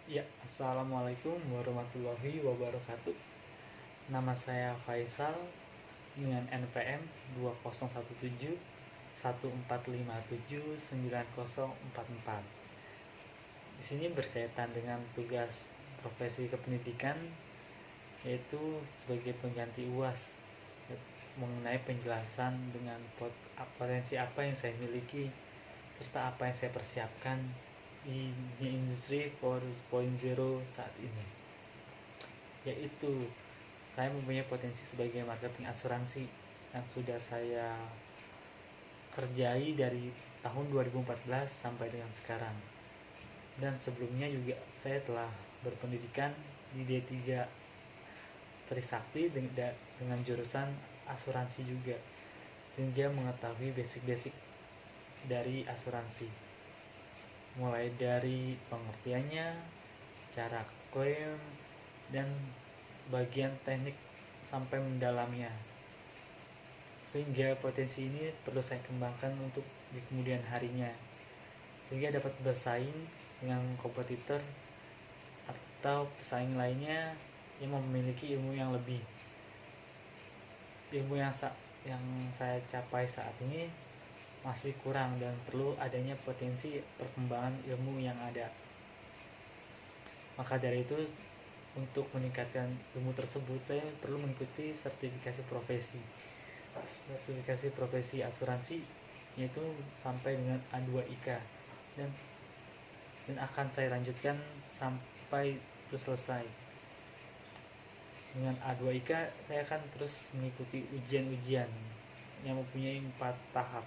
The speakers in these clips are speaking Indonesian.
Ya, Assalamualaikum warahmatullahi wabarakatuh. Nama saya Faisal dengan NPM 2017 1457 9044. Di sini berkaitan dengan tugas profesi kependidikan, yaitu sebagai pengganti UAS, mengenai penjelasan dengan potensi apa yang saya miliki serta apa yang saya persiapkan di dunia industri 4.0 saat ini, yaitu saya mempunyai potensi sebagai marketing asuransi yang sudah saya kerjai dari tahun 2014 sampai dengan sekarang. Dan sebelumnya juga saya telah berpendidikan di D3 Trisakti dengan jurusan asuransi juga, sehingga mengetahui basic-basic dari asuransi, mulai dari pengertiannya, cara klaim, dan bagian teknik sampai mendalamnya, sehingga potensi ini perlu saya kembangkan untuk di kemudian harinya, sehingga dapat bersaing dengan kompetitor atau pesaing lainnya yang memiliki ilmu yang lebih. Ilmu yang saya capai saat ini masih kurang dan perlu adanya potensi perkembangan ilmu yang ada. Maka dari itu, untuk meningkatkan ilmu tersebut, saya perlu mengikuti sertifikasi profesi asuransi, yaitu sampai dengan A2IK, dan akan saya lanjutkan sampai itu selesai. Dengan A2IK saya akan terus mengikuti ujian-ujian yang mempunyai 4 tahap.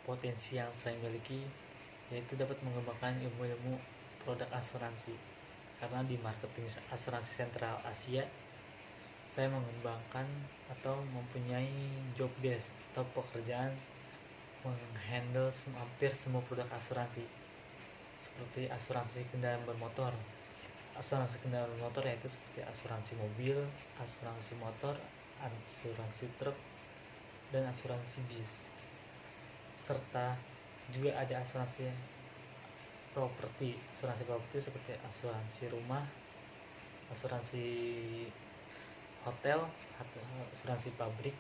Potensi yang saya miliki yaitu dapat mengembangkan ilmu-ilmu produk asuransi, karena di marketing asuransi sentral Asia saya mengembangkan atau mempunyai job desk atau pekerjaan menghandle hampir semua produk asuransi, seperti asuransi kendaraan bermotor. Asuransi kendaraan bermotor yaitu seperti asuransi mobil, asuransi motor, asuransi truk, dan asuransi bis. Serta juga ada asuransi properti seperti asuransi rumah, asuransi hotel, asuransi pabrik,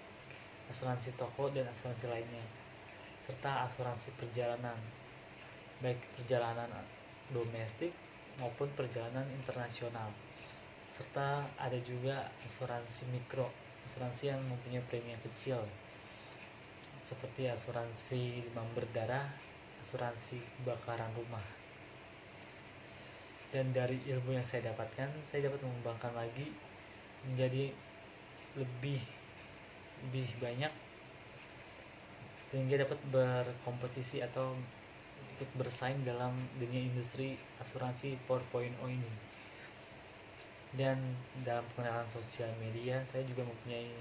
asuransi toko, dan asuransi lainnya. Serta asuransi perjalanan, baik perjalanan domestik maupun perjalanan internasional. Serta ada juga asuransi mikro, asuransi yang mempunyai premi yang kecil, seperti asuransi demam berdarah, asuransi kebakaran rumah. Dan dari ilmu yang saya dapatkan, saya dapat mengembangkan lagi menjadi lebih banyak, sehingga dapat berkompetisi atau ikut bersaing dalam dunia industri asuransi 4.0 ini. Dan dalam pengenalan sosial media saya juga mempunyai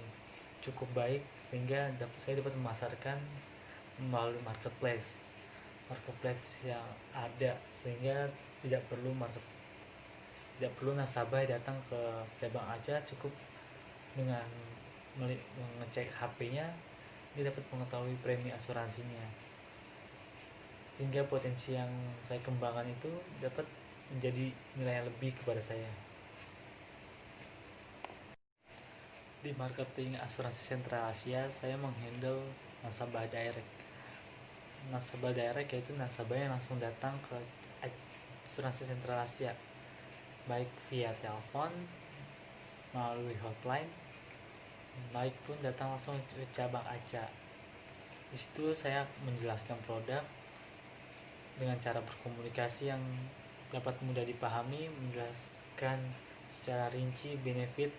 cukup baik, sehingga saya dapat memasarkan melalui marketplace yang ada, sehingga tidak perlu nasabah datang ke cabang aja, cukup dengan mengecek HP-nya dia dapat mengetahui premi asuransinya, sehingga potensi yang saya kembangkan itu dapat menjadi nilai yang lebih kepada saya. Di marketing asuransi sentral Asia, saya menghandle nasabah direct. Nasabah direct yaitu nasabah yang langsung datang ke asuransi sentral Asia, baik via telepon, melalui hotline, baik pun datang langsung ke cabang ACA. Di situ saya menjelaskan produk dengan cara berkomunikasi yang dapat mudah dipahami, menjelaskan secara rinci benefit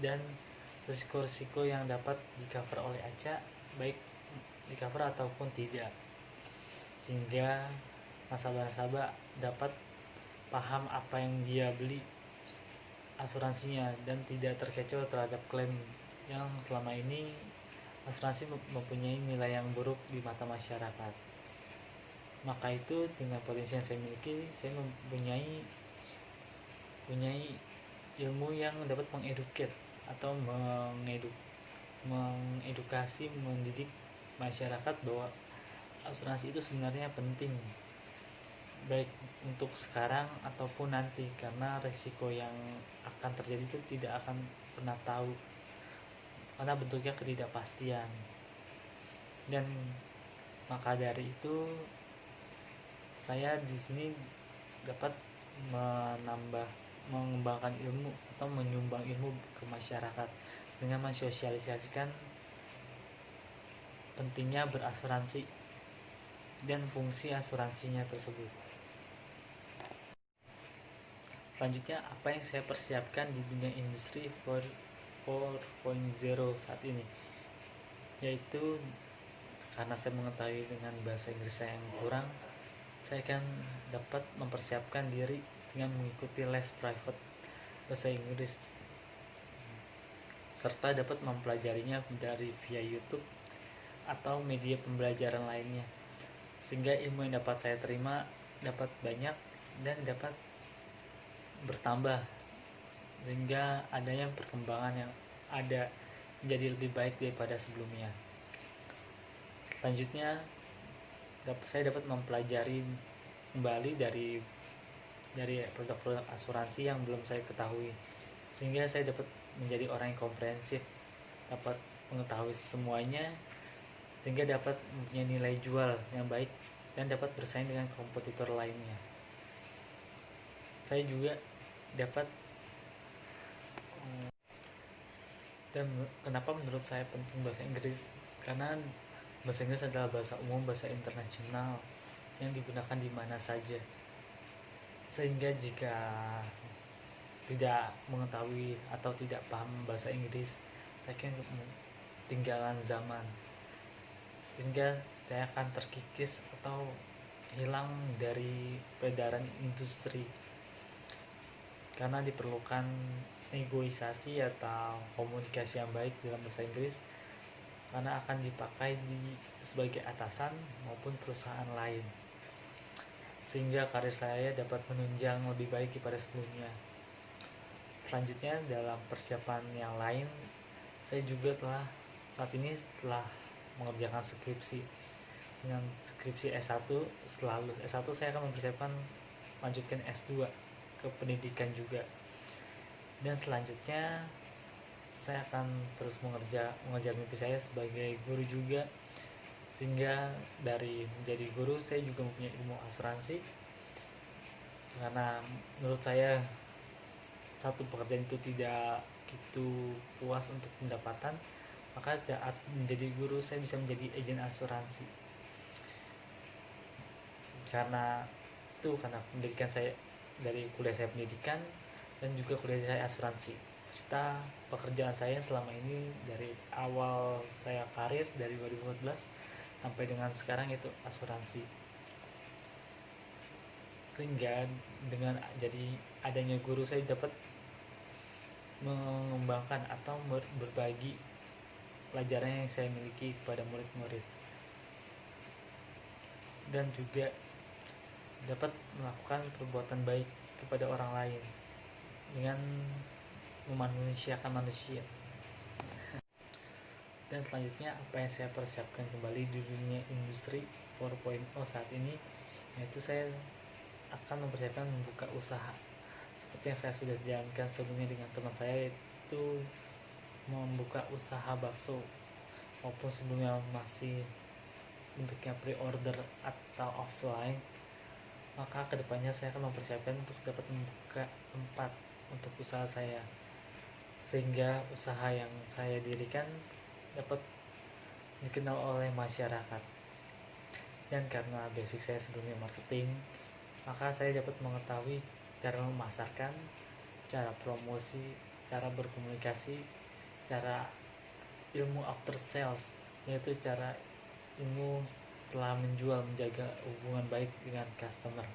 dan risiko-risiko yang dapat di-cover oleh ACA, baik di-cover ataupun tidak, sehingga nasabah-nasabah dapat paham apa yang dia beli asuransinya dan tidak terkecoh terhadap klaim yang selama ini asuransi mempunyai nilai yang buruk di mata masyarakat. Maka itu, dengan potensi yang saya miliki, saya mempunyai ilmu yang dapat mengeduket atau mengedukasi, mendidik masyarakat bahwa asuransi itu sebenarnya penting, baik untuk sekarang ataupun nanti, karena resiko yang akan terjadi itu tidak akan pernah tahu karena bentuknya ketidakpastian. Dan maka dari itu saya di sini dapat mengembangkan ilmu atau menyumbang ilmu ke masyarakat dengan mensosialisasikan pentingnya berasuransi dan fungsi asuransinya tersebut. Selanjutnya, apa yang saya persiapkan di dunia industri 4.0 saat ini, yaitu karena saya mengetahui dengan bahasa Inggris saya yang kurang, saya akan dapat mempersiapkan diri dengan mengikuti les private bahasa Inggris, serta dapat mempelajarinya dari via YouTube atau media pembelajaran lainnya, sehingga ilmu yang dapat saya terima dapat banyak dan dapat bertambah, sehingga adanya perkembangan yang ada menjadi lebih baik daripada sebelumnya. Selanjutnya, saya dapat mempelajari kembali dari produk-produk asuransi yang belum saya ketahui, sehingga saya dapat menjadi orang yang komprehensif, dapat mengetahui semuanya, sehingga dapat mempunyai nilai jual yang baik dan dapat bersaing dengan kompetitor lainnya. Saya juga dapat, dan kenapa menurut saya penting bahasa Inggris, karena bahasa Inggris adalah bahasa umum, bahasa internasional yang digunakan di mana saja, sehingga jika tidak mengetahui atau tidak paham bahasa Inggris, saya akan ketinggalan zaman, sehingga saya akan terkikis atau hilang dari peredaran industri, karena diperlukan negosiasi atau komunikasi yang baik dalam bahasa Inggris, karena akan dipakai sebagai atasan maupun perusahaan lain, sehingga karir saya dapat menunjang lebih baik daripada sebelumnya. Selanjutnya, dalam persiapan yang lain, saya juga saat ini telah mengerjakan skripsi. Dengan skripsi S1, setelah lulus S1 saya akan mempersiapkan lanjutkan S2 ke pendidikan juga. Dan selanjutnya saya akan terus mengejar mimpi saya sebagai guru juga, sehingga dari menjadi guru saya juga mempunyai ilmu asuransi, karena menurut saya satu pekerjaan itu tidak begitu puas untuk pendapatan, maka saat menjadi guru saya bisa menjadi agen asuransi, karena pendidikan saya dari kuliah saya pendidikan dan juga kuliah saya asuransi, serta pekerjaan saya selama ini dari awal saya karir dari 2014 sampai dengan sekarang itu asuransi. Sehingga dengan jadi adanya guru, saya dapat mengembangkan atau berbagi pelajaran yang saya miliki kepada murid-murid, dan juga dapat melakukan perbuatan baik kepada orang lain dengan memanusiakan manusia. Dan selanjutnya, apa yang saya persiapkan kembali di dunia industri 4.0 saat ini, yaitu saya akan mempersiapkan membuka usaha seperti yang saya sudah jalankan sebelumnya dengan teman saya, yaitu membuka usaha bakso, maupun sebelumnya masih bentuknya pre-order atau offline. Maka kedepannya saya akan mempersiapkan untuk dapat membuka tempat untuk usaha saya, sehingga usaha yang saya dirikan dapat dikenal oleh masyarakat. Dan karena basic saya sebelumnya marketing, maka saya dapat mengetahui cara memasarkan, cara promosi, cara berkomunikasi, cara ilmu after sales, yaitu cara ilmu setelah menjual, menjaga hubungan baik dengan customer.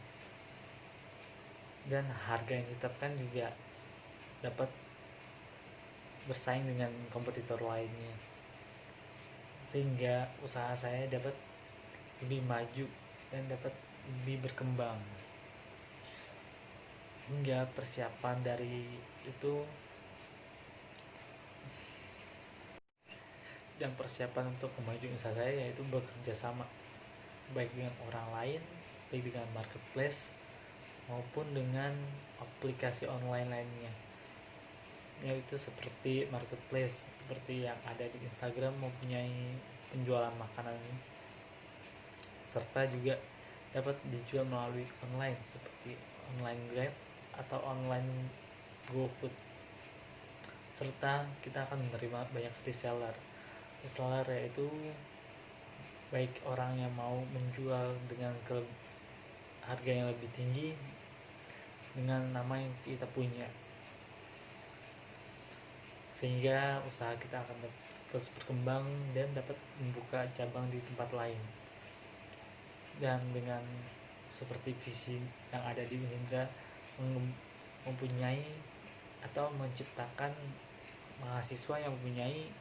Dan harga yang ditetapkan juga dapat bersaing dengan kompetitor lainnya, sehingga usaha saya dapat lebih maju dan dapat lebih berkembang. Hingga persiapan dari itu, dan persiapan untuk kemajuan usaha saya yaitu bekerja sama baik dengan orang lain, baik dengan marketplace maupun dengan aplikasi online lainnya, yaitu seperti marketplace seperti yang ada di Instagram mempunyai penjualan makanan, serta juga dapat dijual melalui online seperti online Grab atau online GoFood, serta kita akan menerima banyak reseller yaitu baik orang yang mau menjual dengan harga yang lebih tinggi dengan nama yang kita punya, sehingga usaha kita akan terus berkembang dan dapat membuka cabang di tempat lain. Dan dengan seperti visi yang ada di Unindra, mempunyai atau menciptakan mahasiswa yang mempunyai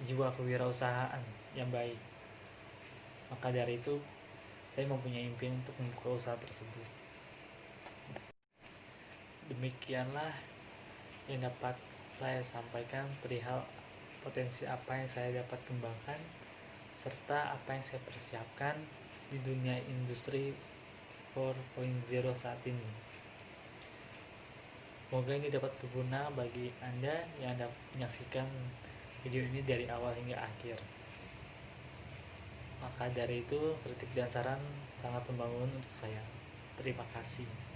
jiwa kewirausahaan yang baik, maka dari itu saya mempunyai impian untuk membuka usaha tersebut. Demikianlah yang dapat saya sampaikan perihal potensi apa yang saya dapat kembangkan serta apa yang saya persiapkan di dunia industri 4.0 saat ini. Semoga ini dapat berguna bagi Anda yang menyaksikan video ini dari awal hingga akhir. Maka dari itu, kritik dan saran sangat membangun untuk saya. Terima kasih.